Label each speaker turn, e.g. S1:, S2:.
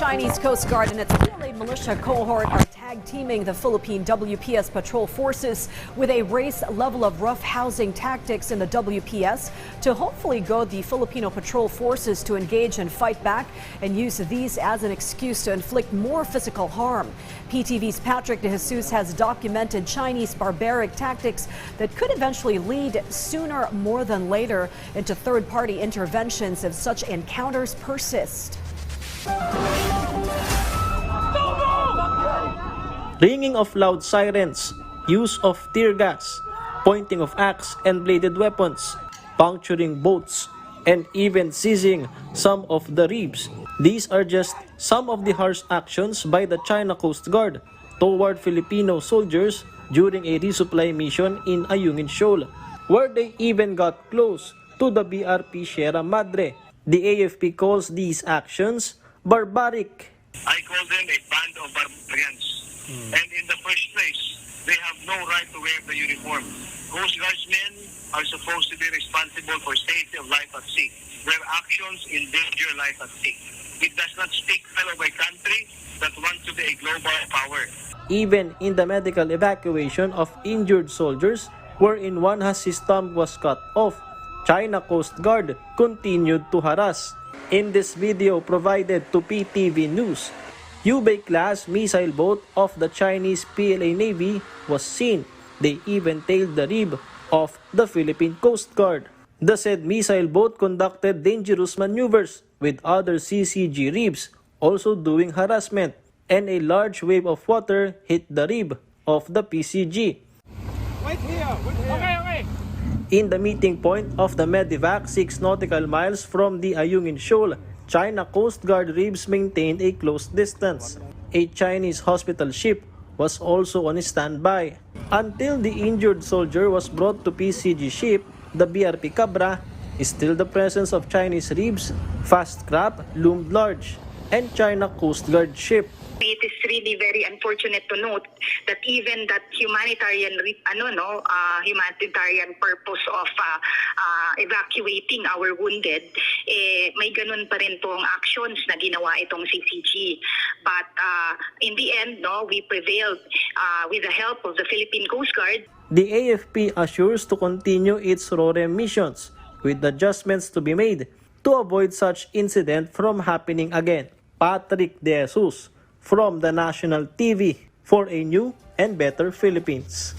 S1: Chinese Coast Guard and its PLA militia cohort are tag-teaming the Philippine WPS patrol forces with a race level of roughhousing tactics in the WPS to hopefully goad the Filipino patrol forces to engage and fight back and use these as an excuse to inflict more physical harm. PTV's Patrick De Jesus has documented Chinese barbaric tactics that could eventually lead sooner more than later into third-party interventions if such encounters persist.
S2: Ringing of loud sirens, use of tear gas, pointing of axe and bladed weapons, puncturing boats, and even seizing some of the reefs. These are just some of the harsh actions by the China Coast Guard toward Filipino soldiers during a resupply mission in Ayungin Shoal, where they even got close to the BRP Sierra Madre. The AFP calls these actions barbaric.
S3: I call them a band of barbarians. And in the first place, they have no right to wear the uniform. Coast Guardsmen are supposed to be responsible for safety of life at sea. Their actions endanger life at sea. It does not speak well of a country that wants to be a global power.
S2: Even in the medical evacuation of injured soldiers, wherein one has his thumb was cut off, China Coast Guard continued to harass. In this video provided to PTV News, Hubei-class missile boat of the Chinese PLA Navy was seen. They even tailed the rib of the Philippine Coast Guard. The said missile boat conducted dangerous maneuvers with other CCG ribs also doing harassment, and a large wave of water hit the rib of the PCG.
S4: Wait here. Okay.
S2: In the meeting point of the Medivac 6 nautical miles from the Ayungin Shoal, China Coast Guard ribs maintained a close distance. A Chinese hospital ship was also on standby. Until the injured soldier was brought to PCG ship, the BRP Cabra, still the presence of Chinese ribs, fast craft loomed large, and China Coast Guard ship.
S5: It is really very unfortunate to note that even that humanitarian purpose of evacuating our wounded, may ganun pa rin pong actions na ginawa itong CCG. But in the end, we prevailed with the help of the Philippine Coast Guard.
S2: The AFP assures to continue its RoRe missions with adjustments to be made to avoid such incident from happening again. Patrick De Jesus from the National TV for a new and better Philippines.